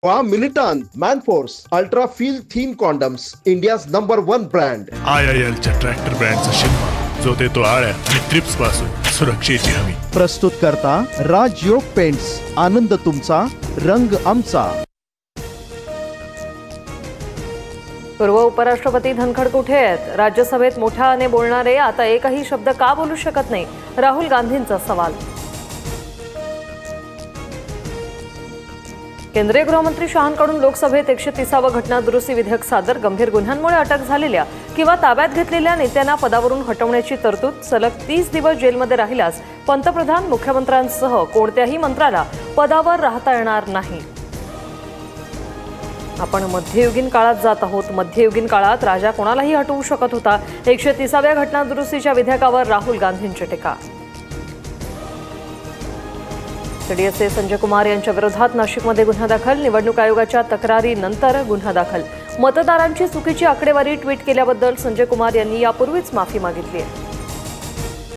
Militant, Manforce, Ultra Feel Theme Condoms, India's #1 brand. IILच्या tractor ब्रँडचा शिल्पा जो देतो आळ्या आणि ट्रिप्स पासून सुरक्षेची हमी. प्रस्तुत करता राजयोग पेंट्स. आनंद तुमचा, रंग आमचा. पूर्व उपराष्ट्रपती धनखड कुठे आहेत? राज्यसभेत मोठ्याने बोलणारे आता एकही शब्द का बोलू शकत नाही? राहुल गांधींचा सवाल. केंद्रीय गृहमंत्री शहांकडून लोकसभेत 130वे घटना दुरुस्ती विधेयक सादर. गंभीर गुन्ह्यांमुळे अटक झालेल्या किंवा ताब्यात घेतलेल्या नेत्यांना पदावरून हटवण्याची तरतूद. सलग 30 दिवस जेलमध्ये राहिल्यास पंतप्रधान मुख्यमंत्र्यांसह कोणत्याही मंत्र्याला पदावर राहता येणार नाही. आपण मध्ययुगीन काळात जात आहोत. मध्ययुगीन काळात राजा कोणालाही हटवू शकत होता. 130व्या घटना दुरुस्तीच्या विधेयकावर राहुल गांधींची टीका. सीडीएसचे संजय कुमार यांच्या विरोधात नाशिकमध्ये गुन्हा दाखल. निवडणूक आयोगाच्या तक्रारीनंतर गुन्हा दाखल. मतदारांची चुकीची आकडेवारी ट्विट केल्याबद्दल संजय कुमार यांनी यापूर्वीच माफी मागितली आहे.